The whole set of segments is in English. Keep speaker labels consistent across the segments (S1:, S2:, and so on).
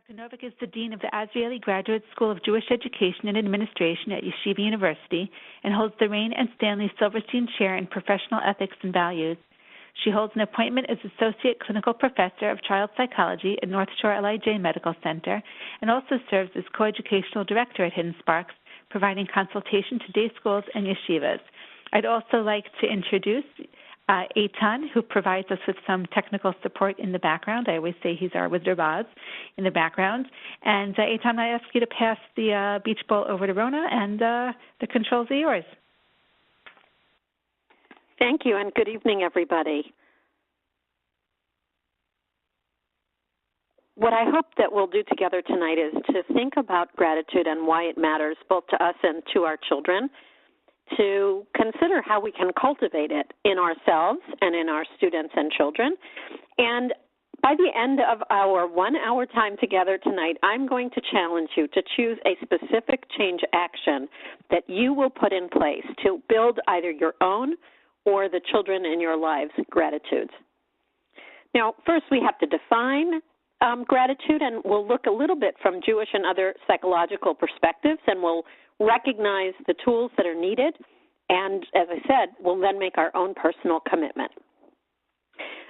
S1: Dr. Novick is the Dean of the Azrieli Graduate School of Jewish Education and Administration at Yeshiva University and holds the Rain and Stanley Silverstein Chair in Professional Ethics and Values. She holds an appointment as Associate Clinical Professor of Child Psychology at North Shore LIJ Medical Center and also serves as Coeducational Director at Hidden Sparks, providing consultation to day schools and yeshivas. I'd also like to introduce Eitan, who provides us with some technical support in the background. I always say he's our Wizard of Oz in the background. And Eitan, I ask you to pass the beach bowl over to Rona, and the controls are yours.
S2: Thank you, and good evening, everybody. What I hope that we'll do together tonight is to think about gratitude and why it matters both to us and to our children, to consider how we can cultivate it in ourselves and in our students and children. And by the end of our 1 hour time together tonight, I'm going to challenge you to choose a specific change action that you will put in place to build either your own or the children in your lives' gratitudes. Now, first we have to define gratitude, and we'll look a little bit from Jewish and other psychological perspectives, and we'll recognize the tools that are needed, and as I said, we'll then make our own personal commitment.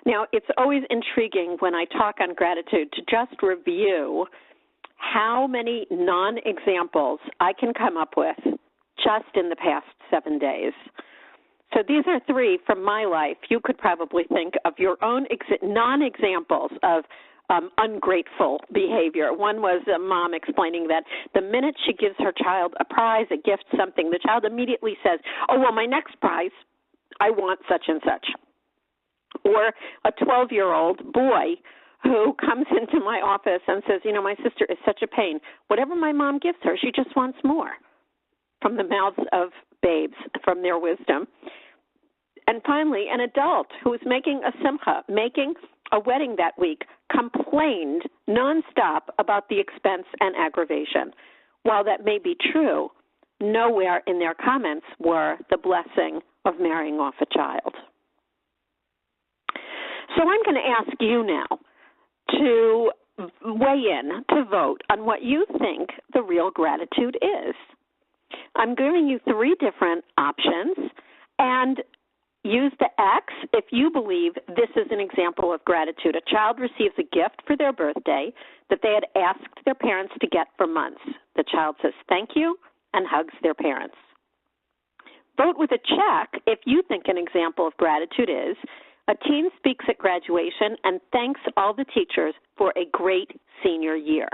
S2: Now, it's always intriguing when I talk on gratitude to just review how many non-examples I can come up with just in the past 7 days. So these are 3 from my life. You could probably think of your own non-examples of ungrateful behavior. One was a mom explaining that the minute she gives her child a prize, a gift, something, the child immediately says, oh, well, my next prize, I want such and such. Or a 12-year-old boy who comes into my office and says, you know, my sister is such a pain. Whatever my mom gives her, she just wants more, from the mouths of babes, from their wisdom. And finally, an adult who is making a simcha, making a wedding that week, complained nonstop about the expense and aggravation. While that may be true, nowhere in their comments were the blessing of marrying off a child. So I'm going to ask you now to weigh in, to vote on what you think the real gratitude is. I'm giving you 3 different options, and use the X if you believe this is an example of gratitude. A child receives a gift for their birthday that they had asked their parents to get for months. The child says thank you and hugs their parents. Vote with a check if you think an example of gratitude is a teen speaks at graduation and thanks all the teachers for a great senior year.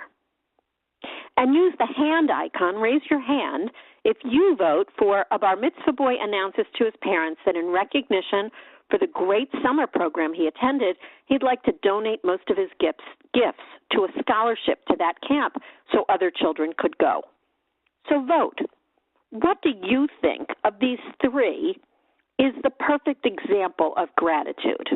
S2: And use the hand icon, raise your hand, if you vote for a bar mitzvah boy announces to his parents that in recognition for the great summer program he attended, he'd like to donate most of his gifts to a scholarship to that camp so other children could go. So vote. What do you think of these 3 is the perfect example of gratitude?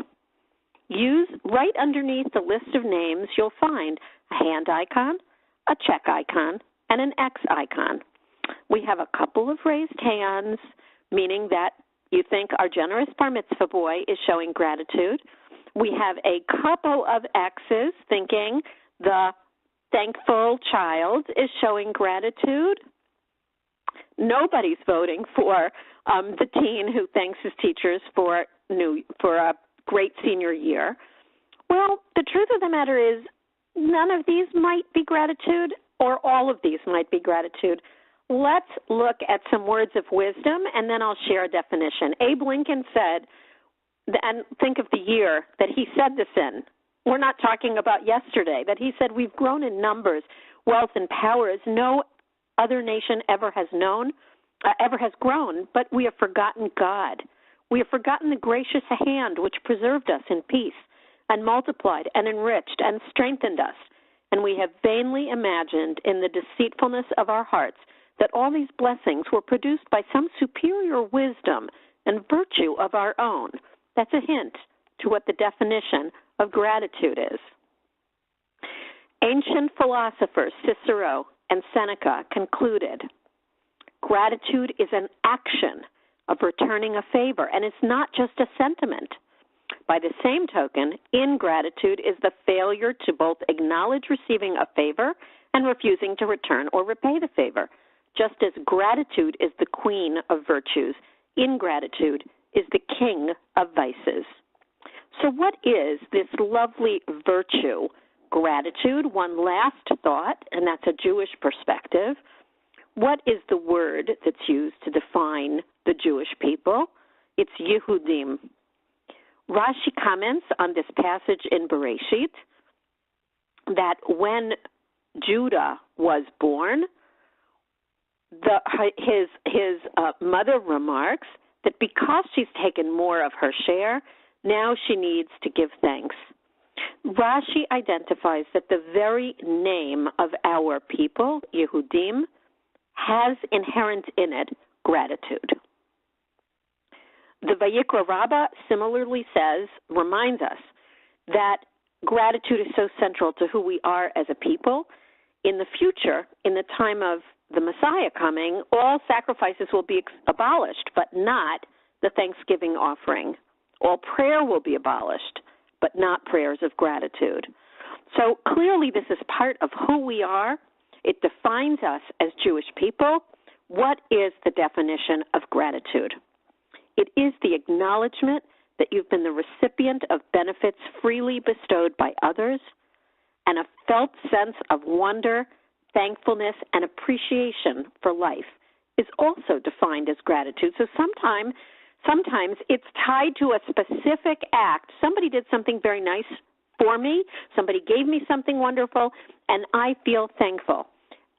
S2: Use right underneath the list of names, you'll find a hand icon, a check icon, and an X icon. We have a couple of raised hands, meaning that you think our generous bar mitzvah boy is showing gratitude. We have a couple of X's, thinking the thankful child is showing gratitude. Nobody's voting for the teen who thanks his teachers for a great senior year. Well, the truth of the matter is none of these might be gratitude, or all of these might be gratitude. Let's look at some words of wisdom, and then I'll share a definition. Abe Lincoln said, and think of the year that he said this in. We're not talking about yesterday, that he said we've grown in numbers, wealth, and power as no other nation ever has grown, but we have forgotten God. We have forgotten the gracious hand which preserved us in peace and multiplied and enriched and strengthened us. And we have vainly imagined in the deceitfulness of our hearts that all these blessings were produced by some superior wisdom and virtue of our own. That's a hint to what the definition of gratitude is. Ancient philosophers Cicero and Seneca concluded, gratitude is an action of returning a favor, and it's not just a sentiment. By the same token, ingratitude is the failure to both acknowledge receiving a favor and refusing to return or repay the favor. Just as gratitude is the queen of virtues, ingratitude is the king of vices. So what is this lovely virtue, gratitude? One last thought, and that's a Jewish perspective. What is the word that's used to define the Jewish people? It's Yehudim. Rashi comments on this passage in Bereshit that when Judah was born, his mother remarks that because she's taken more of her share, now she needs to give thanks. Rashi identifies that the very name of our people, Yehudim, has inherent in it gratitude. The Vayikra Rabbah similarly reminds us that gratitude is so central to who we are as a people. In the future, in the time of the Messiah coming, all sacrifices will be abolished, but not the thanksgiving offering. All prayer will be abolished, but not prayers of gratitude. So clearly this is part of who we are. It defines us as Jewish people. What is the definition of gratitude? It is the acknowledgement that you've been the recipient of benefits freely bestowed by others, and a felt sense of wonder, thankfulness, and appreciation for life is also defined as gratitude. So sometimes it's tied to a specific act. Somebody did something very nice for me. Somebody gave me something wonderful, and I feel thankful.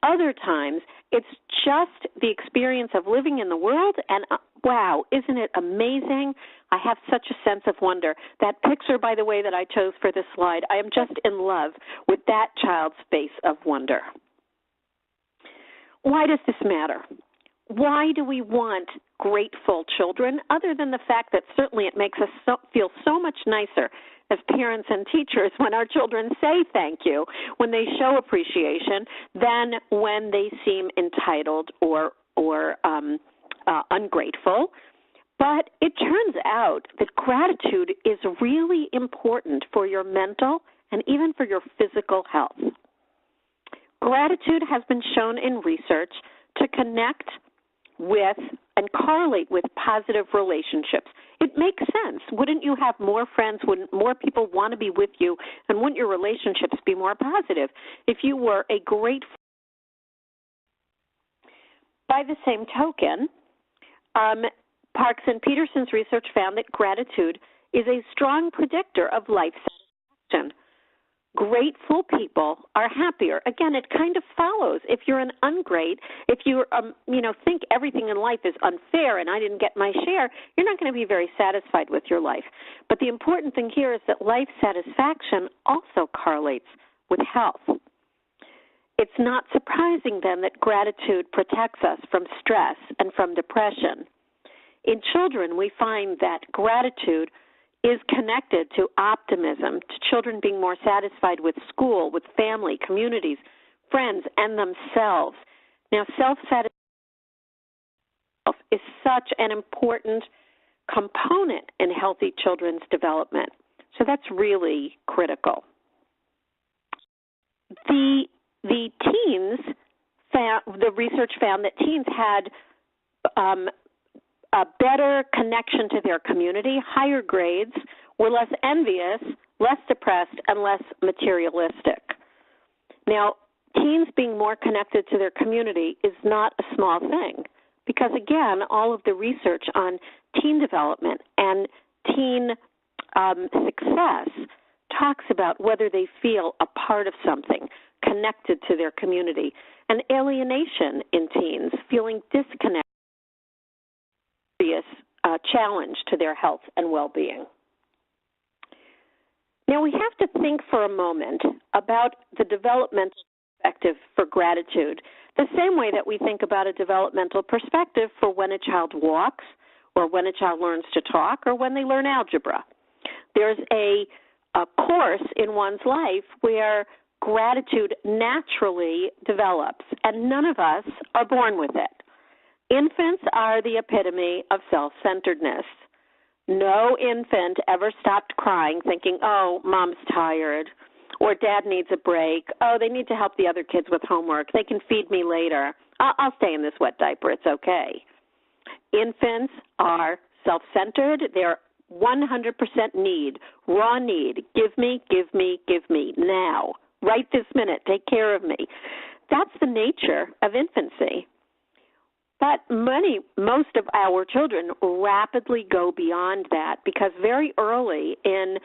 S2: Other times, it's just the experience of living in the world, and wow, isn't it amazing? I have such a sense of wonder. That picture, by the way, that I chose for this slide, I am just in love with that child's face of wonder. Why does this matter? Why do we want grateful children, other than the fact that certainly it makes us feel so much nicer as parents and teachers when our children say thank you, when they show appreciation, than when they seem entitled or ungrateful. But it turns out that gratitude is really important for your mental and even for your physical health. Gratitude has been shown in research to connect with and correlate with positive relationships. It makes sense. Wouldn't you have more friends? Wouldn't more people want to be with you? And wouldn't your relationships be more positive if you were a grateful? By the same token, Parks and Peterson's research found that gratitude is a strong predictor of life satisfaction. Grateful people are happier. Again, it kind of follows. If you're an ungrat, if you think everything in life is unfair and I didn't get my share, you're not going to be very satisfied with your life. But the important thing here is that life satisfaction also correlates with health. It's not surprising then that gratitude protects us from stress and from depression. In children, we find that gratitude is connected to optimism, to children being more satisfied with school, with family, communities, friends, and themselves. Now, self-satisfaction is such an important component in healthy children's development. So that's really critical. The research found that teens had a better connection to their community, higher grades, were less envious, less depressed, and less materialistic. Now, teens being more connected to their community is not a small thing because, again, all of the research on teen development and teen success talks about whether they feel a part of something, connected to their community, and alienation in teens, feeling disconnected. Challenge to their health and well-being. Now, we have to think for a moment about the developmental perspective for gratitude, the same way that we think about a developmental perspective for when a child walks or when a child learns to talk or when they learn algebra. There's a course in one's life where gratitude naturally develops, and none of us are born with it. Infants are the epitome of self-centeredness. No infant ever stopped crying thinking, oh, mom's tired, or dad needs a break. Oh, they need to help the other kids with homework. They can feed me later. I'll stay in this wet diaper. It's okay. Infants are self-centered. They're 100% need, raw need. Give me, give me, give me now. Right this minute. Take care of me. That's the nature of infancy. But most of our children rapidly go beyond that because very early in,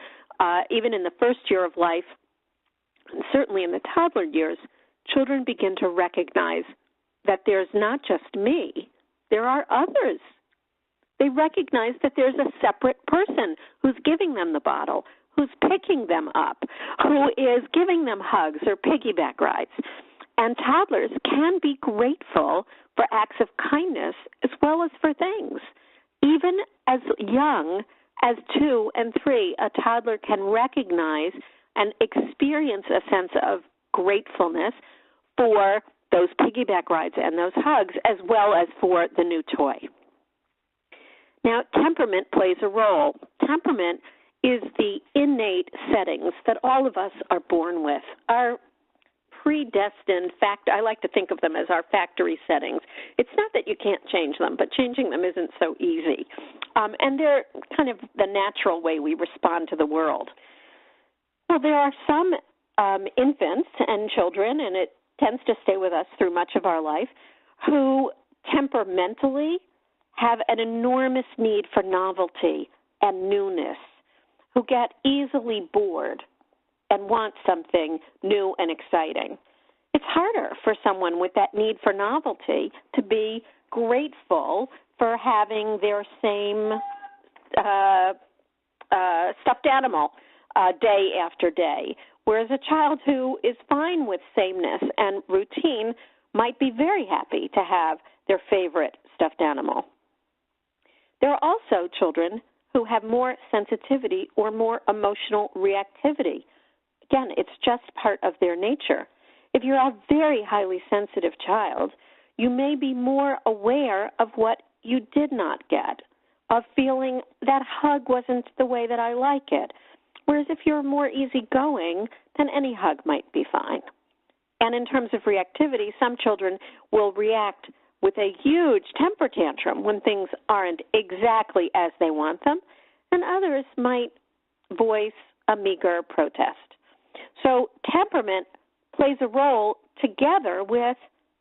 S2: even in the first year of life, and certainly in the toddler years, children begin to recognize that there's not just me, there are others. They recognize that there's a separate person who's giving them the bottle, who's picking them up, who is giving them hugs or piggyback rides. And toddlers can be grateful for acts of kindness as well as for things. Even as young as 2 and 3, a toddler can recognize and experience a sense of gratefulness for those piggyback rides and those hugs as well as for the new toy. Now, temperament plays a role. Temperament is the innate settings that all of us are born with, our predestined fact. I like to think of them as our factory settings. It's not that you can't change them, but changing them isn't so easy. And they're kind of the natural way we respond to the world. Well, there are some infants and children, and it tends to stay with us through much of our life, who temperamentally have an enormous need for novelty and newness, who get easily bored and want something new and exciting. It's harder for someone with that need for novelty to be grateful for having their same stuffed animal day after day, whereas a child who is fine with sameness and routine might be very happy to have their favorite stuffed animal. There are also children who have more sensitivity or more emotional reactivity. Again, it's just part of their nature. If you're a very highly sensitive child, you may be more aware of what you did not get, of feeling that hug wasn't the way that I like it. Whereas if you're more easygoing, then any hug might be fine. And in terms of reactivity, some children will react with a huge temper tantrum when things aren't exactly as they want them, and others might voice a meager protest. So temperament plays a role together with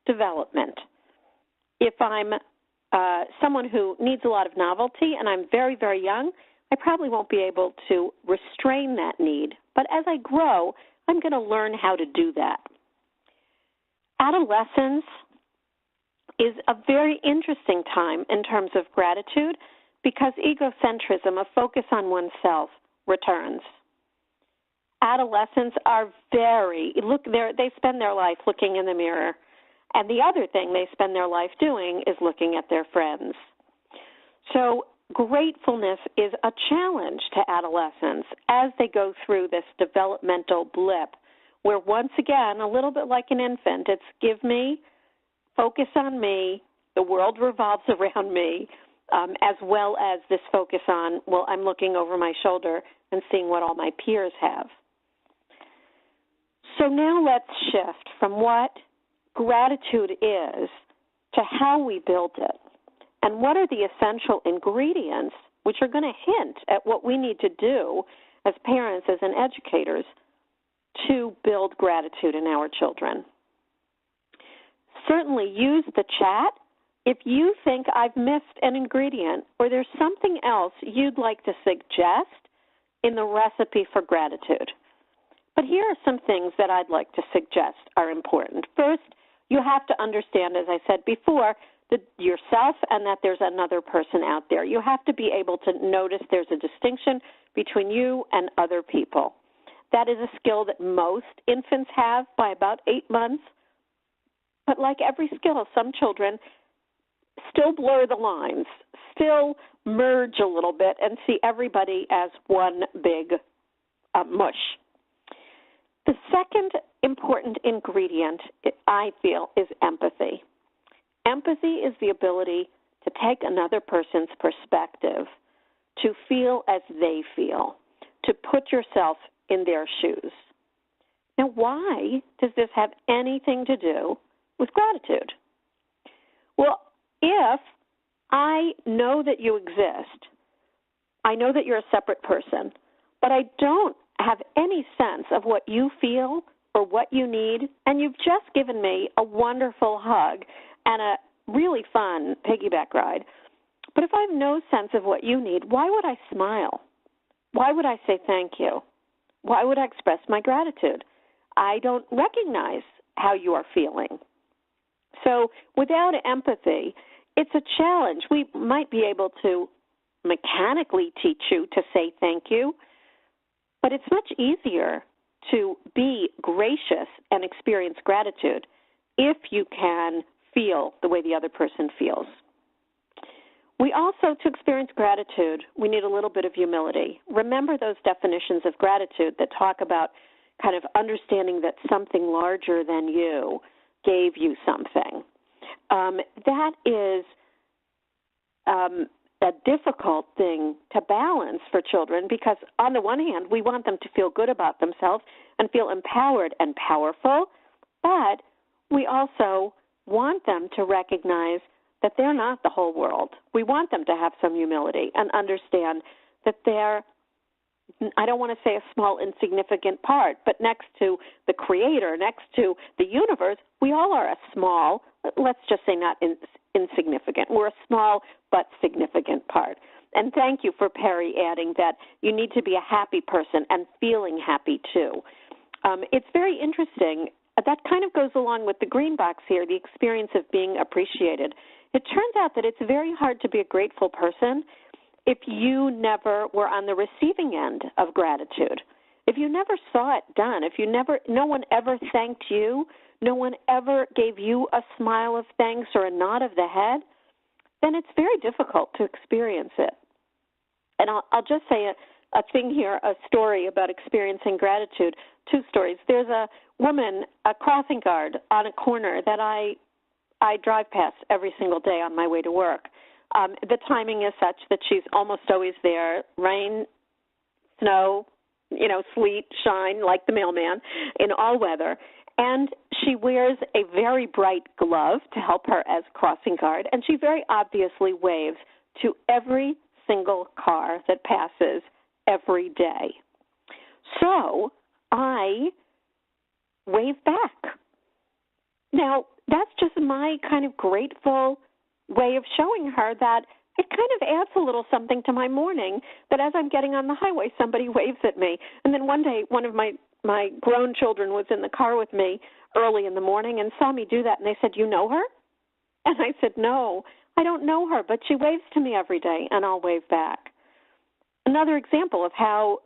S2: development. If I'm someone who needs a lot of novelty and I'm very, very young, I probably won't be able to restrain that need. But as I grow, I'm going to learn how to do that. Adolescence is a very interesting time in terms of gratitude because egocentrism, a focus on oneself, returns. Adolescents are they spend their life looking in the mirror. And the other thing they spend their life doing is looking at their friends. So gratefulness is a challenge to adolescents as they go through this developmental blip where once again, a little bit like an infant, it's give me, focus on me, the world revolves around me, as well as this focus on, well, I'm looking over my shoulder and seeing what all my peers have. So now let's shift from what gratitude is to how we build it, and what are the essential ingredients which are going to hint at what we need to do as parents, as and educators, to build gratitude in our children. Certainly use the chat if you think I've missed an ingredient or there's something else you'd like to suggest in the recipe for gratitude. But here are some things that I'd like to suggest are important. First, you have to understand, as I said before, that yourself and that there's another person out there. You have to be able to notice there's a distinction between you and other people. That is a skill that most infants have by about 8 months. But like every skill, some children still blur the lines, still merge a little bit and see everybody as one big mush. The second important ingredient, I feel, is empathy. Empathy is the ability to take another person's perspective, to feel as they feel, to put yourself in their shoes. Now, why does this have anything to do with gratitude? Well, if I know that you exist, I know that you're a separate person, but I don't have any sense of what you feel or what you need, and you've just given me a wonderful hug and a really fun piggyback ride. But if I have no sense of what you need, why would I smile? Why would I say thank you? Why would I express my gratitude? I don't recognize how you are feeling. So without empathy, it's a challenge. We might be able to mechanically teach you to say thank you, but it's much easier to be gracious and experience gratitude if you can feel the way the other person feels. We also, to experience gratitude, we need a little bit of humility. Remember those definitions of gratitude that talk about kind of understanding that something larger than you gave you something. That is a difficult thing to balance for children because, on the one hand, we want them to feel good about themselves and feel empowered and powerful, but we also want them to recognize that they're not the whole world. We want them to have some humility and understand that they're, I don't want to say a small, insignificant part, but next to the Creator, next to the universe, we all are a small, let's just say not insignificant. We're a small but significant part. And thank you for Perry adding that you need to be a happy person and feeling happy too. It's very interesting. That kind of goes along with the green box here, the experience of being appreciated. It turns out that it's very hard to be a grateful person if you never were on the receiving end of gratitude. If you never saw it done, if no one ever thanked you, no one ever gave you a smile of thanks or a nod of the head, then it's very difficult to experience it. And I'll just say a thing here, a story about experiencing gratitude, two stories. There's a woman, a crossing guard on a corner that I drive past every single day on my way to work. The timing is such that she's almost always there, rain, snow, sleet, shine, like the mailman, in all weather. And she wears a very bright glove to help her as crossing guard, and she very obviously waves to every single car that passes every day. So I wave back. Now, that's just my kind of grateful way of showing her that it kind of adds a little something to my morning, that as I'm getting on the highway, somebody waves at me. And then one day, one of my grown children was in the car with me early in the morning and saw me do that, and they said, "You know her?" And I said, "No, I don't know her, but she waves to me every day, and I'll wave back." Another example of how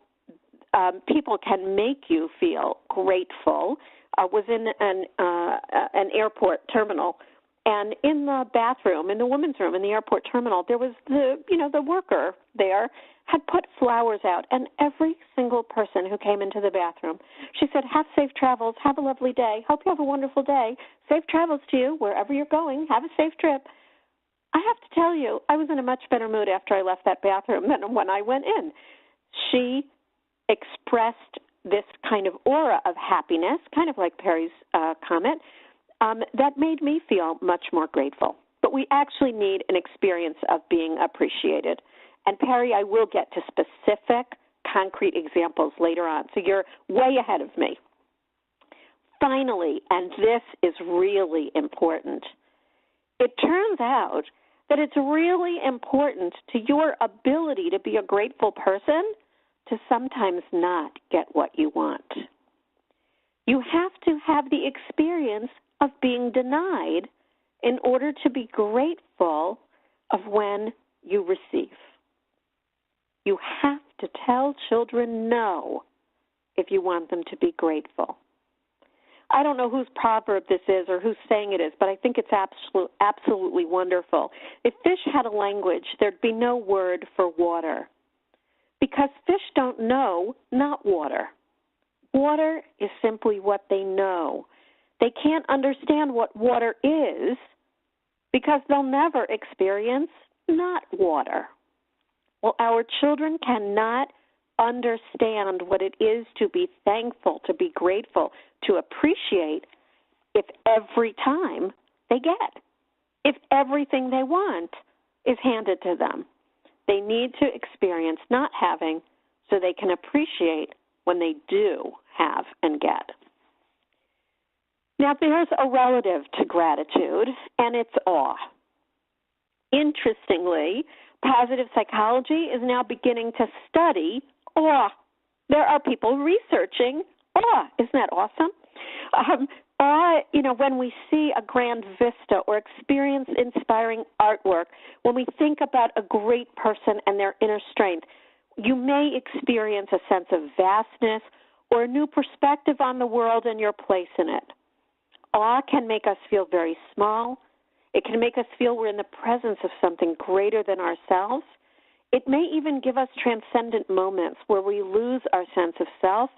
S2: people can make you feel grateful was in an airport terminal. And in the bathroom, in the women's room in the airport terminal, there was the worker there had put flowers out, and every single person who came into the bathroom, she said, "Have safe travels, have a lovely day, hope you have a wonderful day, safe travels to you, wherever you're going, have a safe trip." I have to tell you, I was in a much better mood after I left that bathroom than when I went in. She expressed this kind of aura of happiness, kind of like Perry's comment, that made me feel much more grateful. But we actually need an experience of being appreciated. And Perry, I will get to specific, concrete examples later on, so you're way ahead of me. Finally, and this is really important, it turns out that it's really important to your ability to be a grateful person to sometimes not get what you want. You have to have the experience of being denied in order to be grateful of when you receive. You have to tell children no if you want them to be grateful. I don't know whose proverb this is or whose saying it is, but I think it's absolutely wonderful. If fish had a language, there'd be no word for water, because fish don't know not water. Water is simply what they know. They can't understand what water is because they'll never experience not water. Well, our children cannot understand what it is to be thankful, to be grateful, to appreciate if every time they get, if everything they want is handed to them. They need to experience not having so they can appreciate when they do have and get. Now, there's a relative to gratitude, and it's awe. Interestingly, positive psychology is now beginning to study awe. There are people researching awe. Isn't that awesome? Awe, when we see a grand vista or experience inspiring artwork, when we think about a great person and their inner strength, you may experience a sense of vastness or a new perspective on the world and your place in it. Awe can make us feel very small. It can make us feel we're in the presence of something greater than ourselves. It may even give us transcendent moments where we lose our sense of self,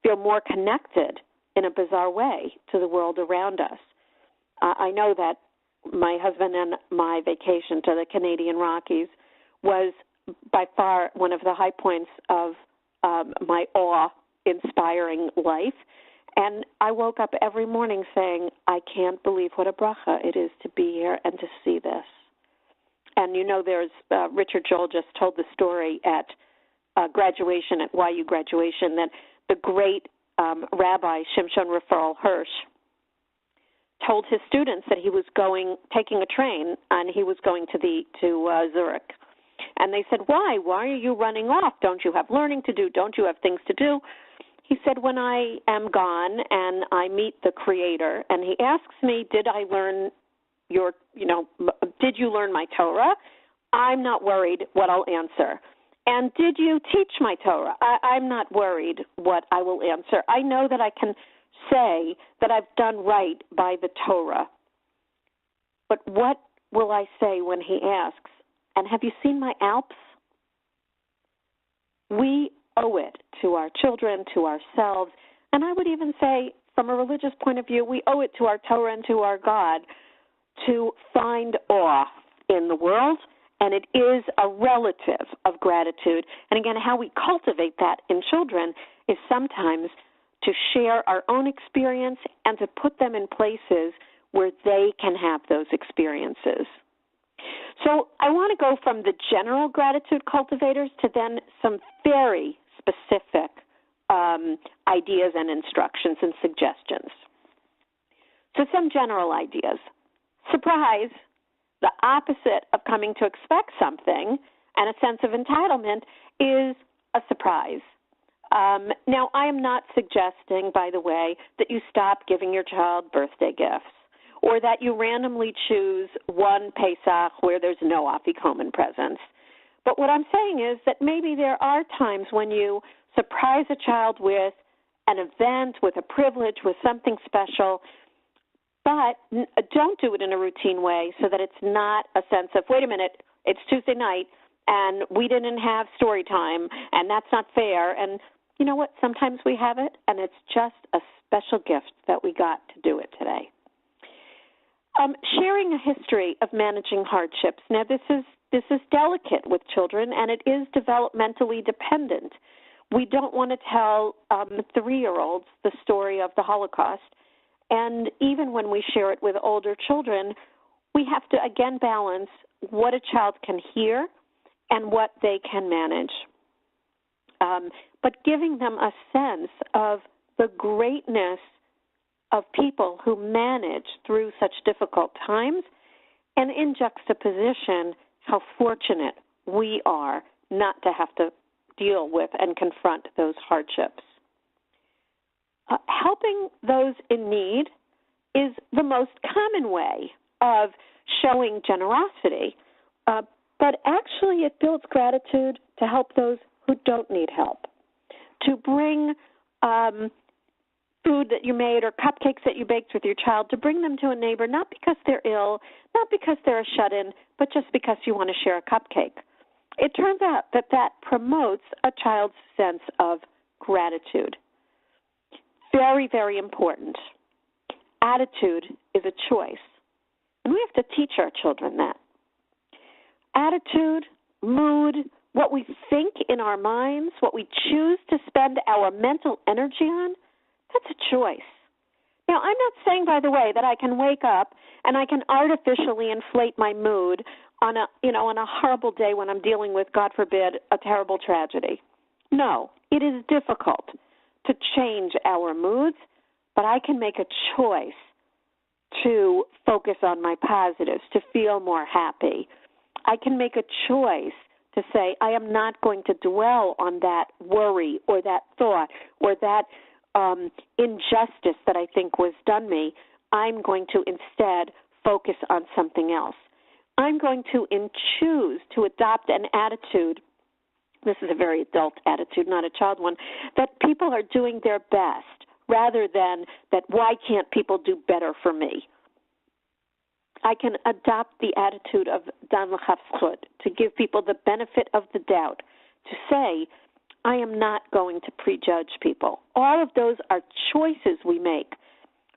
S2: feel more connected in a bizarre way to the world around us. I know that my husband and my vacation to the Canadian Rockies was by far one of the high points of my awe-inspiring life. And I woke up every morning saying, I can't believe what a bracha it is to be here and to see this. And there's Richard Joel just told the story at graduation, at YU graduation, that the great Rabbi Shimshon Raphael Hirsch told his students that he was taking a train, and he was going to Zurich. And they said, why? Why are you running off? Don't you have learning to do? Don't you have things to do? He said, when I am gone and I meet the Creator, and he asks me, did you learn my Torah? I'm not worried what I'll answer. And did you teach my Torah? I'm not worried what I will answer. I know that I can say that I've done right by the Torah. But what will I say when he asks, and have you seen my Alps? We owe it to our children, to ourselves, and I would even say, from a religious point of view, we owe it to our Torah and to our God to find awe in the world, and it is a relative of gratitude. And again, how we cultivate that in children is sometimes to share our own experience and to put them in places where they can have those experiences. So I want to go from the general gratitude cultivators to then some very specific ideas and instructions and suggestions. So some general ideas. Surprise, the opposite of coming to expect something and a sense of entitlement is a surprise. Now, I am not suggesting, by the way, that you stop giving your child birthday gifts or that you randomly choose one Pesach where there's no Afikomen presents. But what I'm saying is that maybe there are times when you surprise a child with an event, with a privilege, with something special, but don't do it in a routine way so that it's not a sense of, wait a minute, it's Tuesday night, and we didn't have story time, and that's not fair. And you know what? Sometimes we have it, and it's just a special gift that we got to do it today. Sharing a history of managing hardships. Now, this is delicate with children, and it is developmentally dependent. We don't want to tell 3-year-olds the story of the Holocaust. And even when we share it with older children, we have to, again, balance what a child can hear and what they can manage. But giving them a sense of the greatness of people who manage through such difficult times, and in juxtaposition, how fortunate we are not to have to deal with and confront those hardships. Helping those in need is the most common way of showing generosity, but actually it builds gratitude to help those who don't need help, to bring food that you made or cupcakes that you baked with your child, to bring them to a neighbor, not because they're ill, not because they're a shut-in, but just because you want to share a cupcake. It turns out that that promotes a child's sense of gratitude. Very, very important. Attitude is a choice, and we have to teach our children that. Attitude, mood, what we think in our minds, what we choose to spend our mental energy on, that's a choice. Now, I'm not saying, by the way, that I can wake up and I can artificially inflate my mood on a horrible day when I'm dealing with, God forbid, a terrible tragedy. No, it is difficult to change our moods, but I can make a choice to focus on my positives, to feel more happy. I can make a choice to say, I am not going to dwell on that worry or that thought or that injustice that I think was done me. I'm going to instead focus on something else. I'm going to choose to adopt an attitude, this is a very adult attitude, not a child one, that people are doing their best rather than that why can't people do better for me. I can adopt the attitude of Dan l'chafzchut, to give people the benefit of the doubt, to say, I am not going to prejudge people. All of those are choices we make.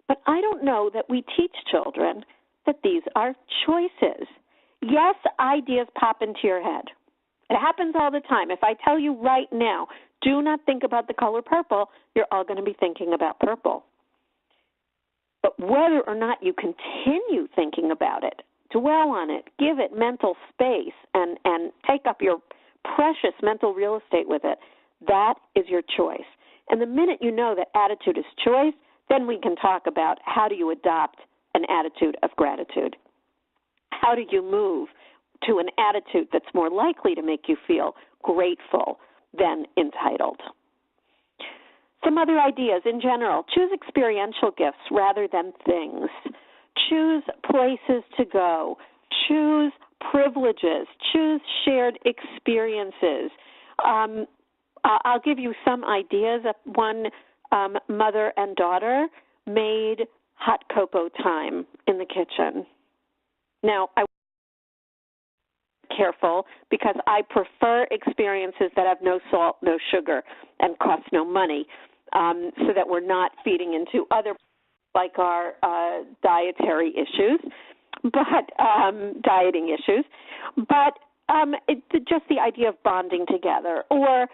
S2: But I don't know that we teach children that these are choices. Yes, ideas pop into your head. It happens all the time. If I tell you right now, do not think about the color purple, you're all going to be thinking about purple. But whether or not you continue thinking about it, dwell on it, give it mental space, and take up your precious mental real estate with it, that is your choice. And the minute you know that attitude is choice, then we can talk about how do you adopt an attitude of gratitude. How do you move to an attitude that's more likely to make you feel grateful than entitled? Some other ideas in general. Choose experiential gifts rather than things. Choose places to go. Choose privileges. Choose shared experiences. I'll give you some ideas. One mother and daughter made hot cocoa time in the kitchen. Now, I careful because I prefer experiences that have no salt, no sugar, and cost no money, so that we're not feeding into other, like our dietary issues, but dieting issues. But just the idea of bonding together. Or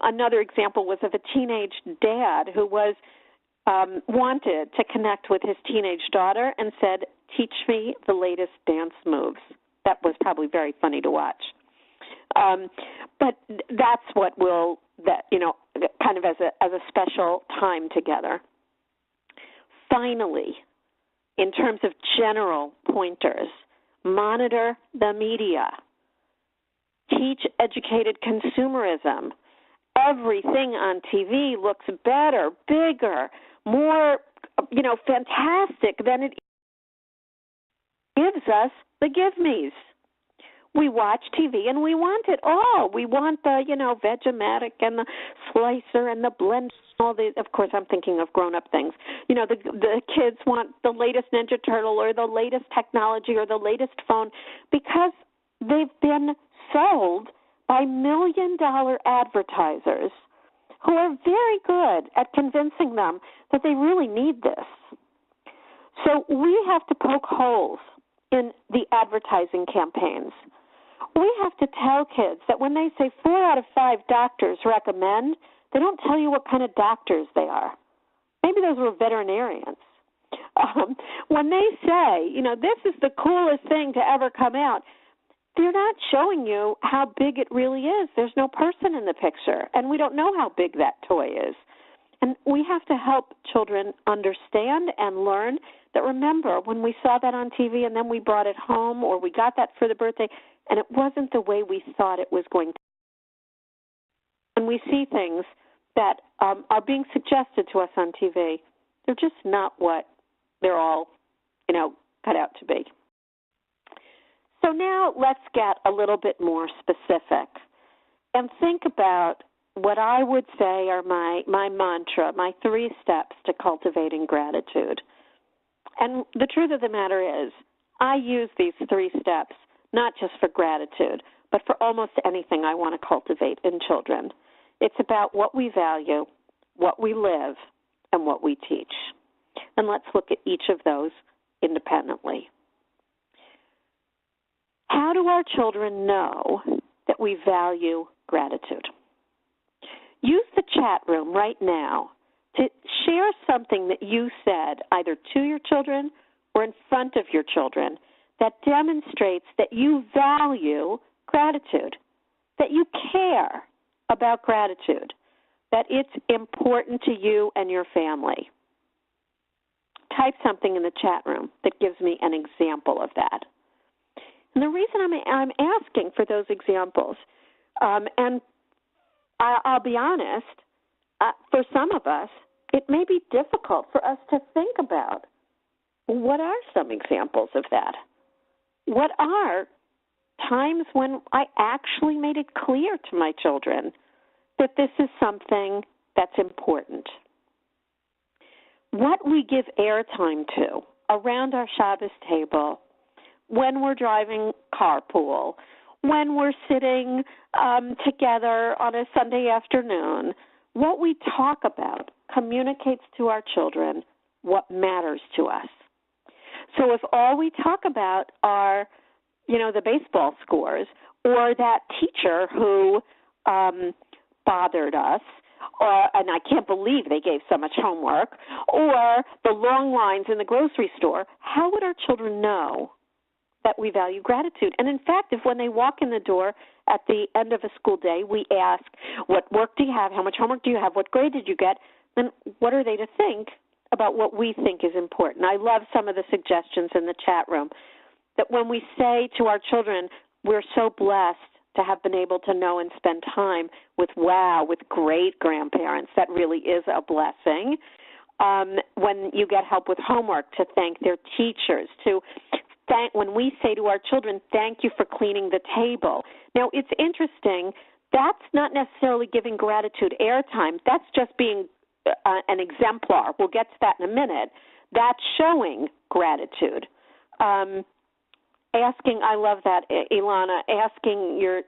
S2: another example was of a teenage dad who was wanted to connect with his teenage daughter and said, teach me the latest dance moves. That was probably very funny to watch. But that's what kind of as a special time together. Finally, in terms of general pointers, monitor the media. Teach educated consumerism. Everything on TV looks better, bigger, more, fantastic than it gives us the give-me's. We watch TV and we want it all. We want the, Vegematic and the slicer and the blend. All the, of course, I'm thinking of grown-up things. The kids want the latest Ninja Turtle or the latest technology or the latest phone because they've been sold by million-dollar advertisers who are very good at convincing them that they really need this. So we have to poke holes in the advertising campaigns. We have to tell kids that when they say 4 out of 5 doctors recommend, they don't tell you what kind of doctors they are. Maybe those were veterinarians. When they say, this is the coolest thing to ever come out, they're not showing you how big it really is. There's no person in the picture, and we don't know how big that toy is. And we have to help children understand and learn that, remember, when we saw that on TV and then we brought it home or we got that for the birthday, and it wasn't the way we thought it was going to be. When we see things that are being suggested to us on TV, they're just not what they're all, cut out to be. So now let's get a little bit more specific and think about what I would say are my mantra, my 3 steps to cultivating gratitude. And the truth of the matter is, I use these 3 steps not just for gratitude, but for almost anything I want to cultivate in children. It's about what we value, what we live, and what we teach. And let's look at each of those independently. How do our children know that we value gratitude. Use the chat room right now to share something that you said either to your children or in front of your children that demonstrates that you value gratitude, that you care about gratitude, that it's important to you and your family. Type something in the chat room that gives me an example of that. And the reason I'm asking for those examples, and I'll be honest, for some of us, it may be difficult for us to think about what are some examples of that. What are times when I actually made it clear to my children that this is something that's important? What we give airtime to around our Shabbos table, when we're driving carpool, when we're sitting together on a Sunday afternoon, what we talk about communicates to our children what matters to us. So if all we talk about are, the baseball scores or that teacher who bothered us, and I can't believe they gave so much homework, or the long lines in the grocery store, how would our children know that we value gratitude? And in fact, if when they walk in the door at the end of a school day, we ask, what work do you have? How much homework do you have? What grade did you get? Then what are they to think about what we think is important? I love some of the suggestions in the chat room that when we say to our children, we're so blessed to have been able to know and spend time with great grandparents, that really is a blessing. When you get help with homework, to thank their teachers, when we say to our children, thank you for cleaning the table. Now, it's interesting, that's not necessarily giving gratitude airtime. That's just being an exemplar. We'll get to that in a minute. That's showing gratitude. I love that, Ilana, asking your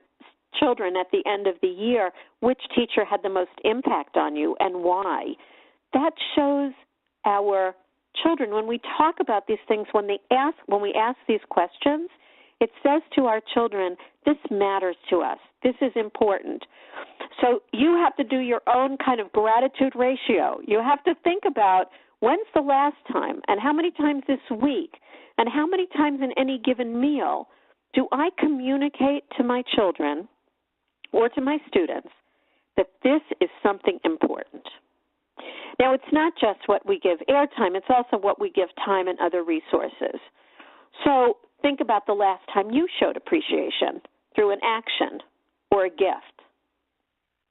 S2: children at the end of the year which teacher had the most impact on you and why. That shows our children, when we talk about these things, when we ask these questions, it says to our children, this matters to us. This is important. So you have to do your own kind of gratitude ratio. You have to think about when's the last time and how many times this week and how many times in any given meal do I communicate to my children or to my students that this is something important. Now, it's not just what we give airtime, it's also what we give time and other resources. So think about the last time you showed appreciation through an action or a gift.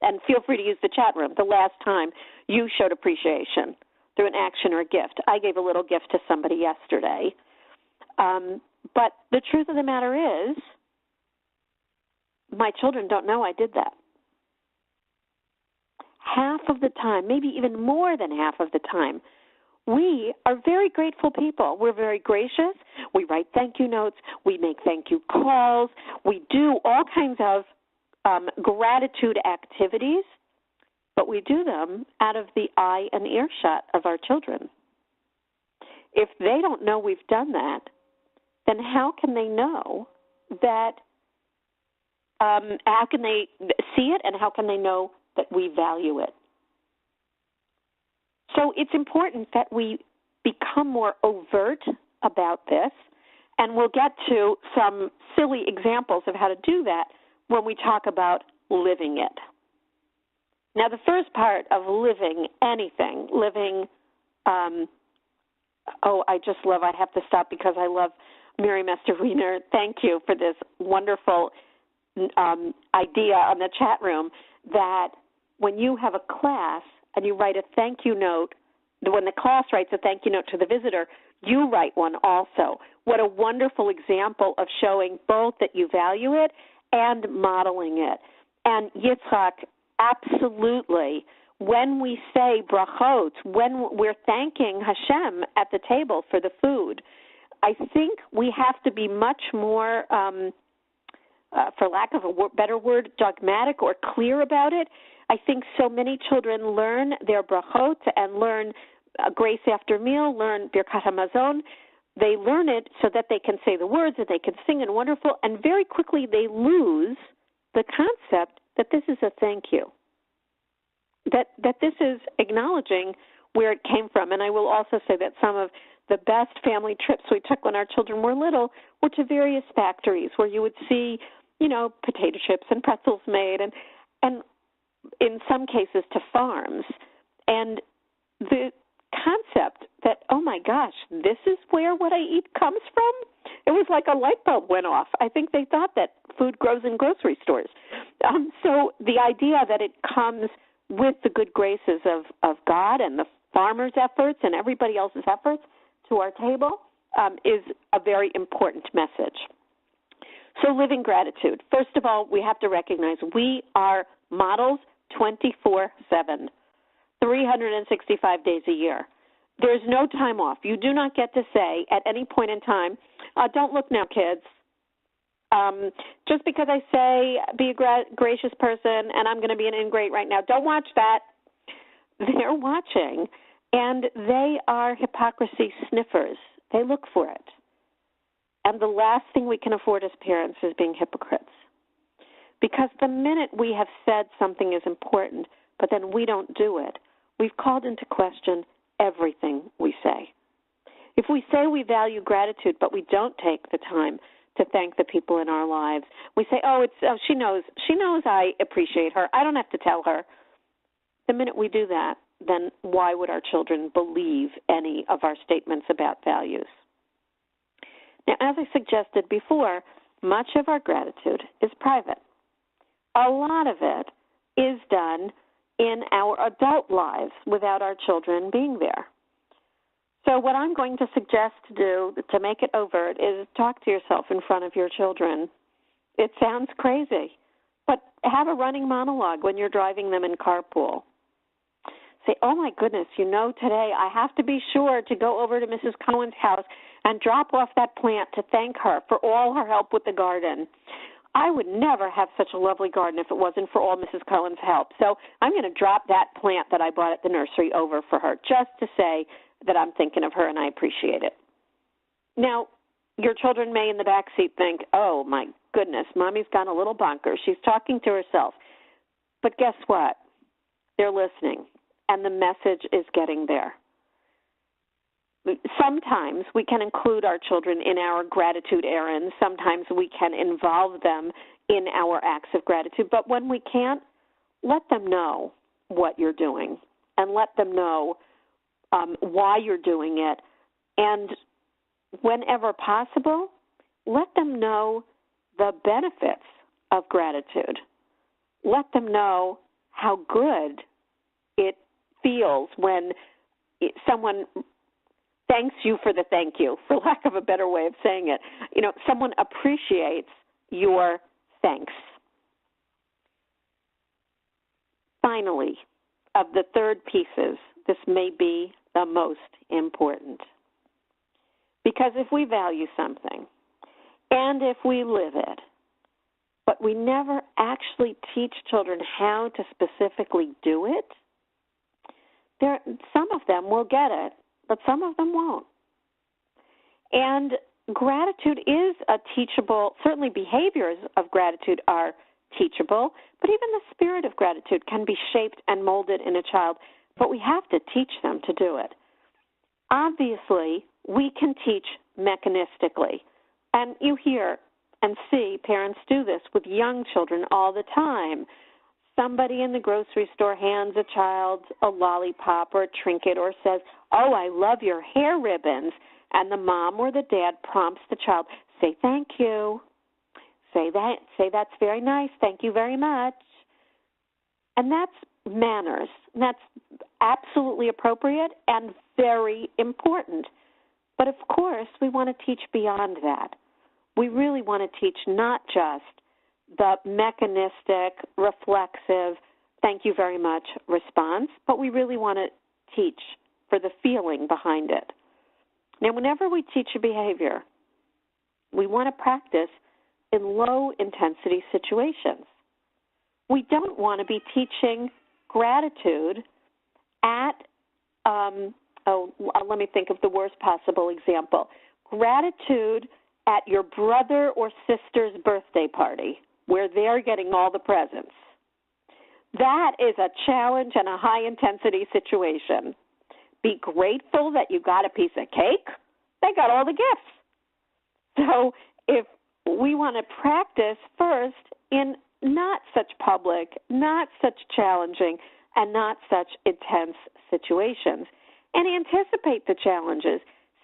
S2: And feel free to use the chat room, the last time you showed appreciation through an action or a gift. I gave a little gift to somebody yesterday. But the truth of the matter is, my children don't know I did that. Half of the time, maybe even more than half of the time, we are very grateful people. We're very gracious. We write thank you notes. We make thank you calls. We do all kinds of gratitude activities, but we do them out of the eye and earshot of our children. If they don't know we've done that, then how can they know that, how can they see it, and how can they know that we value it? So it's important that we become more overt about this, and we'll get to some silly examples of how to do that when we talk about living it. Now, the first part of living anything, I have to stop because I love Miriam Esther-Wiener. Thank you for this wonderful idea on the chat room that when you have a class and you write a thank you note, when the class writes a thank you note to the visitor, you write one also. What a wonderful example of showing both that you value it and modeling it. And Yitzhak, absolutely, when we say brachot, when we're thanking Hashem at the table for the food, I think we have to be much more, for lack of a better word, dogmatic or clear about it. I think so many children learn their brachot and learn grace after meal, learn Birkat HaMazon. They learn it so that they can say the words and they can sing and wonderful, and very quickly they lose the concept that this is a thank you, that this is acknowledging where it came from. And I will also say that some of the best family trips we took when our children were little were to various factories where you would see, potato chips and pretzels made, and in some cases to farms. And the concept that, oh my gosh, this is where what I eat comes from, it was like a light bulb went off. I think they thought that food grows in grocery stores. So the idea that it comes with the good graces of God and the farmers' efforts and everybody else's efforts to our table is a very important message. So living gratitude. First of all, we have to recognize we are models 24/7, 365 days a year. There's no time off. You do not get to say at any point in time, don't look now, kids. Just because I say be a gracious person and I'm going to be an ingrate right now, don't watch that. They're watching, and they are hypocrisy sniffers. They look for it. And the last thing we can afford as parents is being hypocrites. Because the minute we have said something is important, but then we don't do it, we've called into question everything we say. If we say we value gratitude, but we don't take the time to thank the people in our lives, we say, she knows I appreciate her. I don't have to tell her. The minute we do that, then why would our children believe any of our statements about values? Now, as I suggested before, much of our gratitude is private. A lot of it is done in our adult lives without our children being there. So what I'm going to suggest to do to make it overt is talk to yourself in front of your children. It sounds crazy, but have a running monologue when you're driving them in carpool. Say, oh my goodness, today I have to be sure to go over to Mrs. Cohen's house and drop off that plant to thank her for all her help with the garden. I would never have such a lovely garden if it wasn't for all Mrs. Cohen's help. So I'm going to drop that plant that I bought at the nursery over for her just to say that I'm thinking of her and I appreciate it. Now, your children may in the back seat think, oh my goodness, Mommy's gone a little bonkers. She's talking to herself. But guess what? They're listening, and the message is getting there. Sometimes we can include our children in our gratitude errands. Sometimes we can involve them in our acts of gratitude. But when we can't, let them know what you're doing and let them know why you're doing it. And whenever possible, let them know the benefits of gratitude. Let them know how good it feels when someone thanks you for the thank you, for lack of a better way of saying it. Someone appreciates your thanks. Finally, of the third pieces, this may be the most important. Because if we value something, and if we live it, but we never actually teach children how to specifically do it, some of them will get it, but some of them won't. And gratitude is a teachable, certainly behaviors of gratitude are teachable, but even the spirit of gratitude can be shaped and molded in a child, but we have to teach them to do it. Obviously, we can teach mechanistically, and you hear and see parents do this with young children all the time. Somebody in the grocery store hands a child a lollipop or a trinket or says, oh, I love your hair ribbons, and the mom or the dad prompts the child, say thank you, say that's very nice, thank you very much. And that's manners. That's absolutely appropriate and very important. But of course, we want to teach beyond that. We really want to teach not just the mechanistic, reflexive, thank you very much response, but we really want to teach for the feeling behind it. Now, whenever we teach a behavior, we want to practice in low-intensity situations. We don't want to be teaching gratitude at, let me think of the worst possible example. Gratitude at your brother or sister's birthday party. where they're getting all the presents. That is a challenge and a high-intensity situation. Be grateful that you got a piece of cake. They got all the gifts. So if we want to practice first in not such public, not such challenging, and not such intense situations, and anticipate the challenges.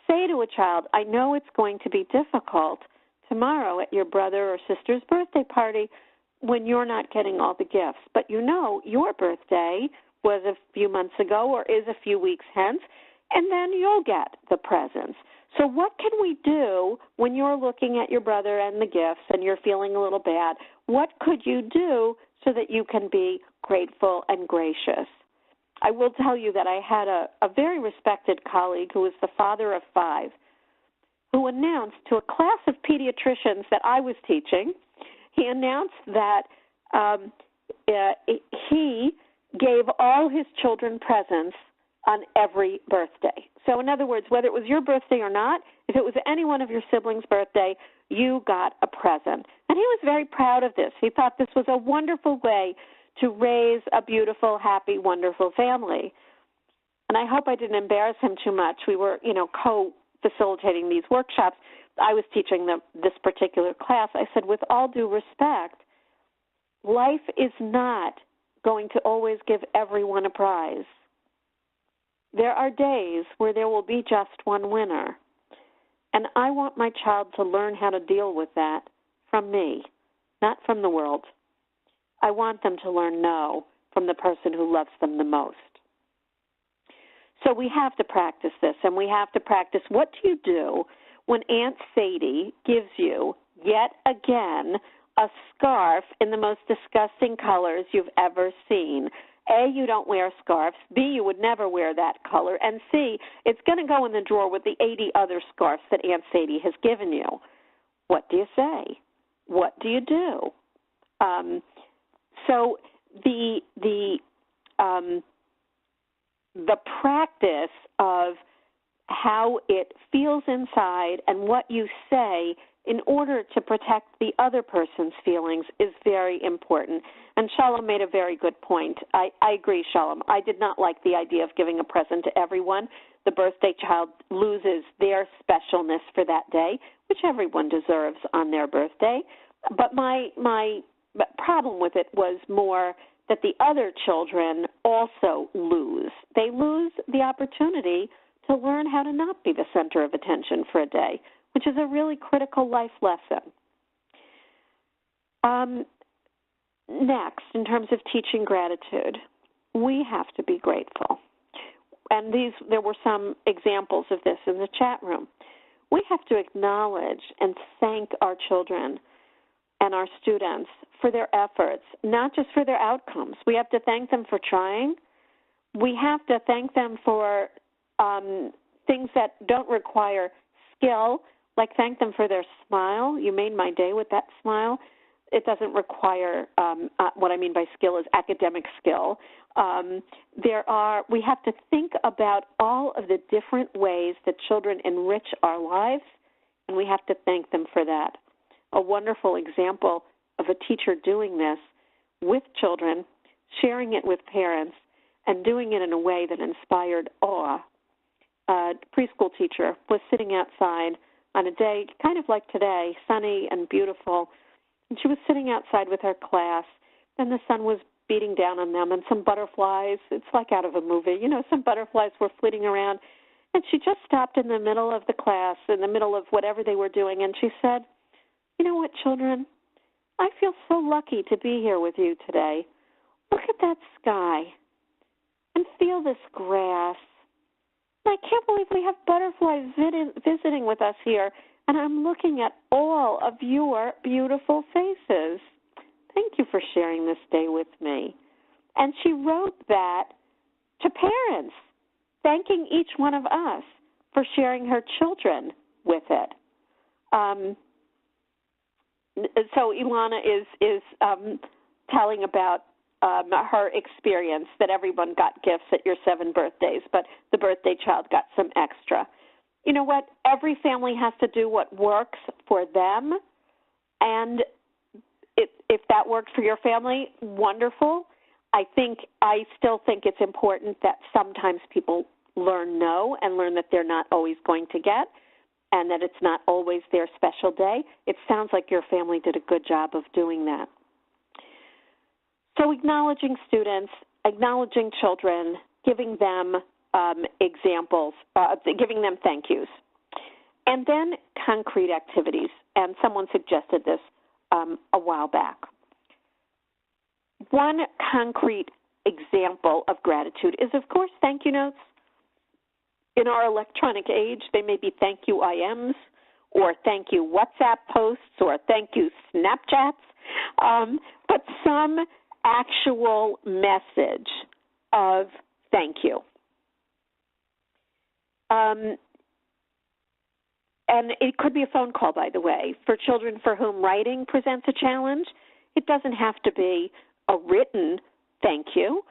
S2: Say to a child, I know it's going to be difficult tomorrow at your brother or sister's birthday party when you're not getting all the gifts, but you know your birthday was a few months ago or is a few weeks hence, and then you'll get the presents. So what can we do when you're looking at your brother and the gifts and you're feeling a little bad? What could you do so that you can be grateful and gracious? I will tell you that I had a very respected colleague who was the father of 5 who announced to a class of pediatricians that I was teaching, he announced that he gave all his children presents on every birthday. So in other words, whether it was your birthday or not, if it was any one of your siblings' birthday, you got a present. And he was very proud of this. He thought this was a wonderful way to raise a beautiful, happy, wonderful family. And I hope I didn't embarrass him too much. We were, co-facilitating these workshops. I was teaching this particular class. I said, with all due respect, life is not going to always give everyone a prize. There are days where there will be just one winner. And I want my child to learn how to deal with that from me, not from the world. I want them to learn no from the person who loves them the most. So we have to practice this, and we have to practice what do you do when Aunt Sadie gives you, yet again, a scarf in the most disgusting colors you've ever seen. A, you don't wear scarves. B, you would never wear that color. And C, it's going to go in the drawer with the 80 other scarves that Aunt Sadie has given you. What do you say? What do you do? So the practice of how it feels inside and what you say in order to protect the other person's feelings is very important. And Shalom made a very good point. I agree, Shalom. I did not like the idea of giving a present to everyone. The birthday child loses their specialness for that day, which everyone deserves on their birthday. But my problem with it was more that the other children also lose. They lose the opportunity to learn how to not be the center of attention for a day, which is a really critical life lesson. Next, in terms of teaching gratitude, we have to be grateful. And there were some examples of this in the chat room. We have to acknowledge and thank our children and our students for their efforts, not just for their outcomes. We have to thank them for trying. We have to thank them for things that don't require skill, like thank them for their smile. You made my day with that smile. It doesn't require, what I mean by skill is academic skill. We have to think about all of the different ways that children enrich our lives, and we have to thank them for that. A wonderful example of a teacher doing this with children, sharing it with parents, and doing it in a way that inspired awe. A preschool teacher was sitting outside on a day kind of like today, sunny and beautiful, and she was sitting outside with her class, and the sun was beating down on them, and some butterflies, it's like out of a movie, some butterflies were flitting around, and she just stopped in the middle of the class, in the middle of whatever they were doing, and she said, you know what, children, I feel so lucky to be here with you today. Look at that sky and feel this grass. I can't believe we have butterflies visiting with us here, and I'm looking at all of your beautiful faces. Thank you for sharing this day with me. And she wrote that to parents, thanking each one of us for sharing her children with it. So Ilana is telling about her experience that everyone got gifts at your 7 birthdays, but the birthday child got some extra. You know what? Every family has to do what works for them, and if that worked for your family, wonderful. I still think it's important that sometimes people learn no and learn that they're not always going to get, and that it's not always their special day. It sounds like your family did a good job of doing that. So acknowledging students, acknowledging children, giving them examples, giving them thank yous. And then concrete activities, and someone suggested this a while back. One concrete example of gratitude is, of course, thank you notes. In our electronic age, they may be thank you IMs or thank you WhatsApp posts or thank you Snapchats, but some actual message of thank you. And it could be a phone call, by the way. For children for whom writing presents a challenge, it doesn't have to be a written thank you,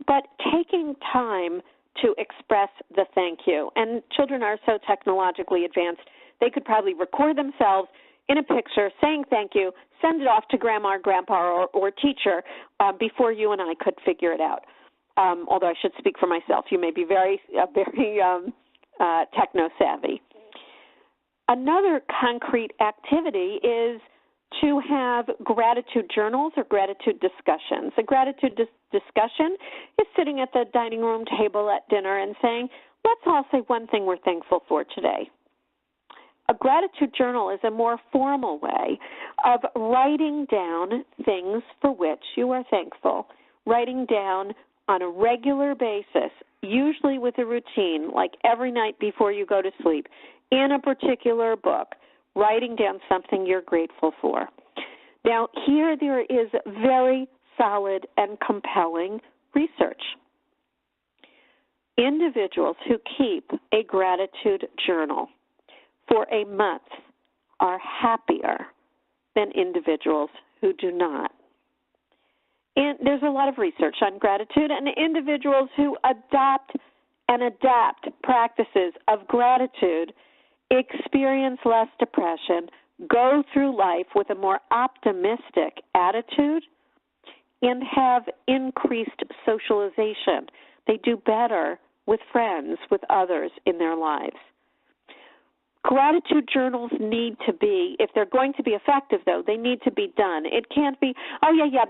S2: but taking time to express the thank you. And children are so technologically advanced, they could probably record themselves in a picture saying thank you, send it off to grandma or grandpa or teacher before you and I could figure it out. Although I should speak for myself. You may be very techno-savvy. Another concrete activity is to have gratitude journals or gratitude discussions. A gratitude discussion is sitting at the dining room table at dinner and saying, let's all say one thing we're thankful for today. A gratitude journal is a more formal way of writing down things for which you are thankful, writing down on a regular basis, usually with a routine, like every night before you go to sleep, in a particular book, writing down something you're grateful for. Now, here there is very solid and compelling research. Individuals who keep a gratitude journal for a month are happier than individuals who do not. And there's a lot of research on gratitude, and individuals who adopt and adapt practices of gratitude experience less depression, go through life with a more optimistic attitude, and have increased socialization. They do better with friends, with others in their lives. Gratitude journals need to be, if they're going to be effective, though, they need to be done. It can't be,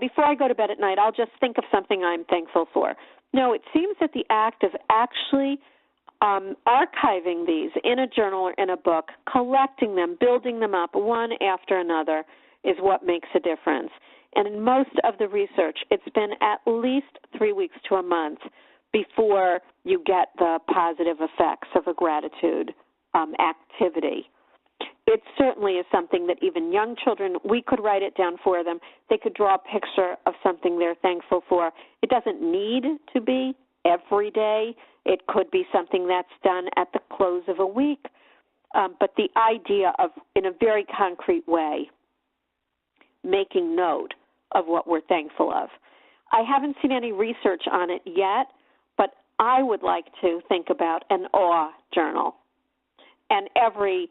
S2: before I go to bed at night, I'll just think of something I'm thankful for. No, it seems that the act of actually archiving these in a journal or in a book, collecting them, building them up one after another is what makes a difference. And in most of the research, it's been at least 3 weeks to a month before you get the positive effects of a gratitude activity. It certainly is something that even young children, we could write it down for them. They could draw a picture of something they're thankful for. It doesn't need to be every day. It could be something that's done at the close of a week. But the idea of, in a very concrete way, making note of what we're thankful of. I haven't seen any research on it yet, but I would like to think about an awe journal. And every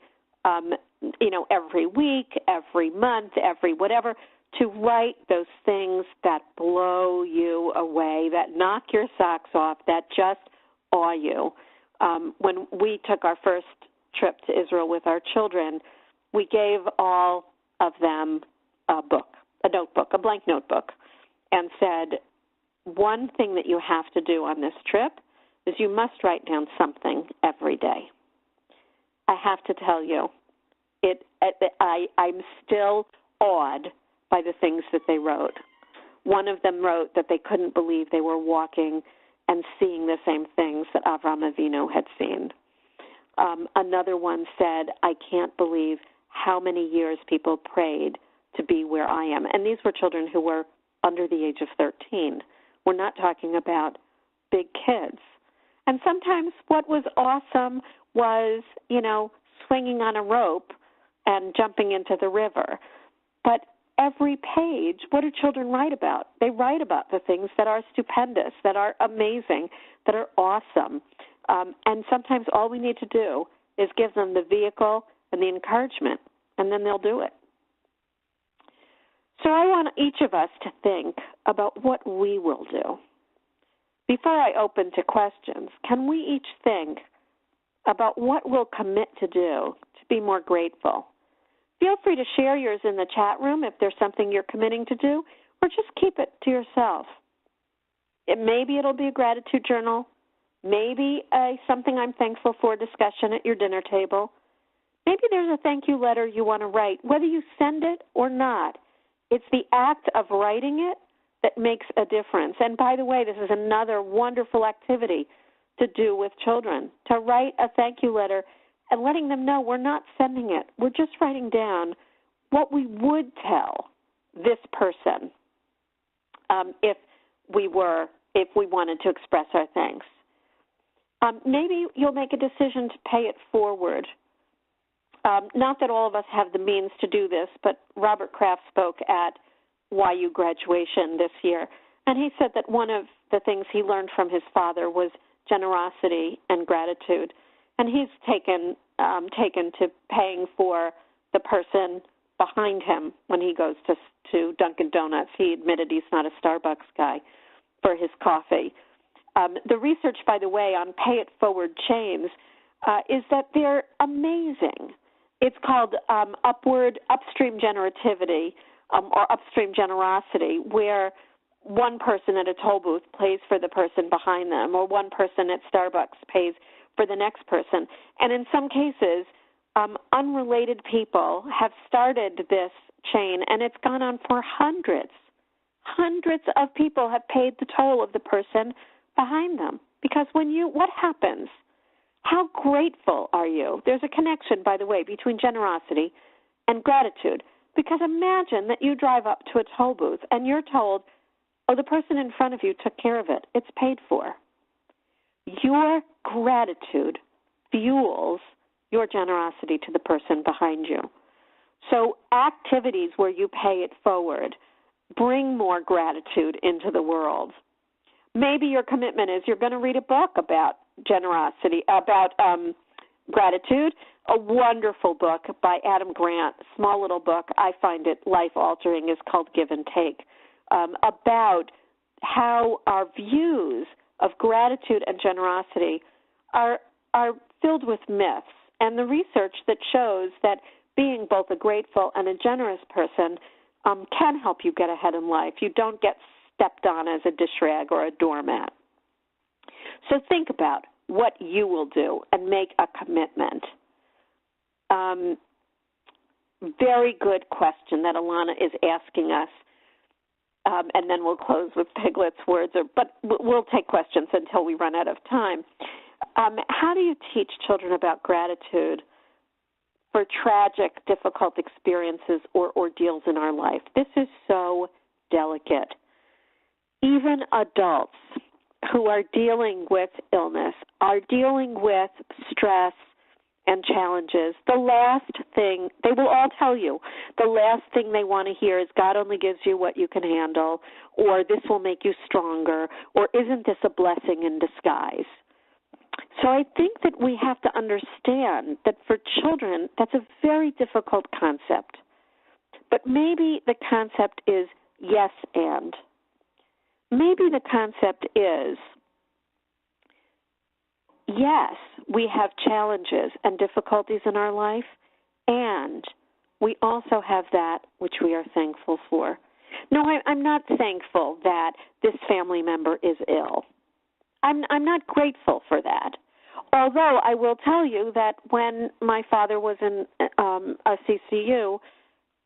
S2: week, every month, every whatever, to write those things that blow you away, that knock your socks off, that just awe you. When we took our first trip to Israel with our children, we gave all of them a notebook, a blank notebook, and said, one thing that you have to do on this trip is you must write down something every day. I have to tell you, I'm still awed by the things that they wrote. One of them wrote that they couldn't believe they were walking and seeing the same things that Avraham Avinu had seen. Another one said, I can't believe how many years people prayed to be where I am. And these were children who were under the age of 13. We're not talking about big kids. And sometimes what was awesome was, swinging on a rope and jumping into the river. But every page, what do children write about? They write about the things that are stupendous, that are amazing, that are awesome. And sometimes all we need to do is give them the vehicle and the encouragement, and then they'll do it. So I want each of us to think about what we will do. Before I open to questions, can we each think about what we'll commit to do to be more grateful? Feel free to share yours in the chat room if there's something you're committing to do, or just keep it to yourself. Maybe it'll be a gratitude journal, maybe something I'm thankful for discussion at your dinner table. Maybe there's a thank you letter you want to write, whether you send it or not. It's the act of writing it that makes a difference. And by the way, this is another wonderful activity to do with children, to write a thank you letter and letting them know we're not sending it. We're just writing down what we would tell this person if we wanted to express our thanks. Maybe you'll make a decision to pay it forward. Not that all of us have the means to do this, but Robert Kraft spoke at YU graduation this year, and he said that one of the things he learned from his father was generosity and gratitude, and he's taken to paying for the person behind him when he goes to Dunkin' Donuts. He admitted he's not a Starbucks guy for his coffee. The research, by the way, on Pay It Forward chains is that they're amazing. It's called upstream generativity or upstream generosity, where one person at a toll booth pays for the person behind them, or one person at Starbucks pays for the next person. And in some cases, unrelated people have started this chain, and it's gone on for hundreds. Hundreds of people have paid the toll of the person behind them. Because what happens? How grateful are you? There's a connection, by the way, between generosity and gratitude. Because imagine that you drive up to a toll booth and you're told, oh, the person in front of you took care of it. It's paid for. Your gratitude fuels your generosity to the person behind you. So activities where you pay it forward bring more gratitude into the world. Maybe your commitment is you're going to read a book about generosity, about gratitude, a wonderful book by Adam Grant, small little book. I find it life-altering. It's called Give and Take, about how our views of gratitude and generosity are filled with myths, and the research that shows that being both a grateful and a generous person can help you get ahead in life. You don't get stepped on as a dish rag or a doormat. So think about what you will do and make a commitment. Very good question that Alana is asking us, and then we'll close with Piglet's words, but we'll take questions until we run out of time. How do you teach children about gratitude for tragic, difficult experiences or ordeals in our life? This is so delicate. Even adults who are dealing with illness, are dealing with stress and challenges, the last thing, they will all tell you, the last thing they want to hear is God only gives you what you can handle, or this will make you stronger, or isn't this a blessing in disguise? So I think that we have to understand that for children, that's a very difficult concept. But maybe the concept is yes and. Maybe the concept is, yes, we have challenges and difficulties in our life, and we also have that which we are thankful for. No, I'm not thankful that this family member is ill. I'm not grateful for that. Although I will tell you that when my father was in a CCU,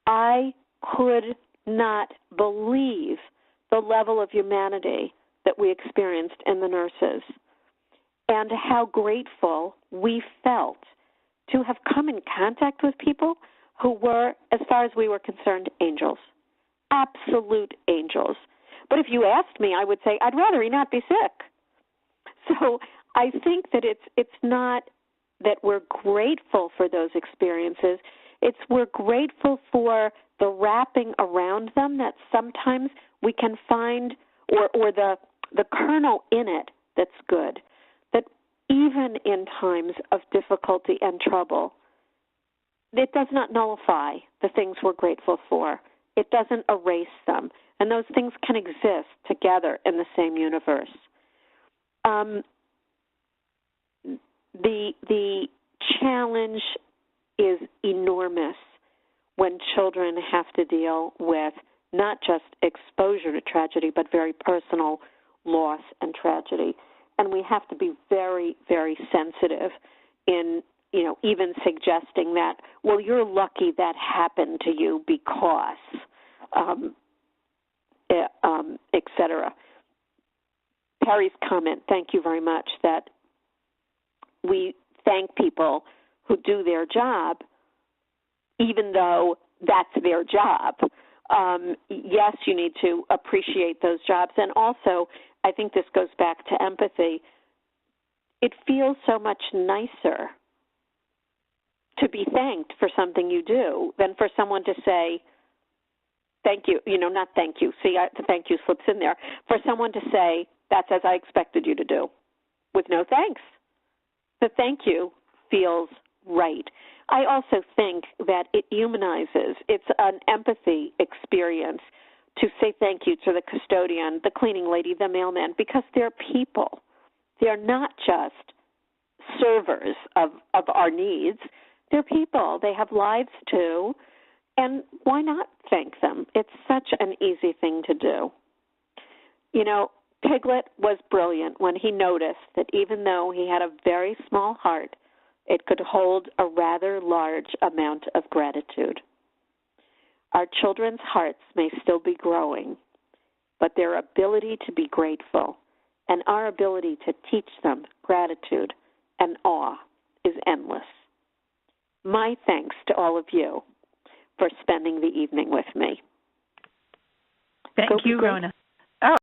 S2: I could not believe the level of humanity that we experienced in the nurses and how grateful we felt to have come in contact with people who were, as far as we were concerned, angels, absolute angels. But if you asked me, I would say, I'd rather he not be sick. So I think that it's not that we're grateful for those experiences. It's we're grateful for the wrapping around them that sometimes we can find, or the kernel in it that's good, that even in times of difficulty and trouble, it does not nullify the things we're grateful for. It doesn't erase them. And those things can exist together in the same universe. The challenge is enormous when children have to deal with not just exposure to tragedy, but very personal loss and tragedy. And we have to be very, very sensitive in, even suggesting that, well, you're lucky that happened to you because, et cetera. Perry's comment, thank you very much, that we thank people who do their job, even though that's their job. Yes, you need to appreciate those jobs. And also, I think this goes back to empathy. It feels so much nicer to be thanked for something you do than for someone to say, thank you, not thank you. See, the thank you slips in there. For someone to say, that's as I expected you to do, with no thanks. The thank you feels right. I also think that it humanizes. It's an empathy experience to say thank you to the custodian, the cleaning lady, the mailman, because they're people. They're not just servers of our needs. They're people. They have lives too. And why not thank them? It's such an easy thing to do. Piglet was brilliant when he noticed that even though he had a very small heart, it could hold a rather large amount of gratitude. Our children's hearts may still be growing, but their ability to be grateful and our ability to teach them gratitude and awe is endless. My thanks to all of you for spending the evening with me.
S1: Thank you, Rona.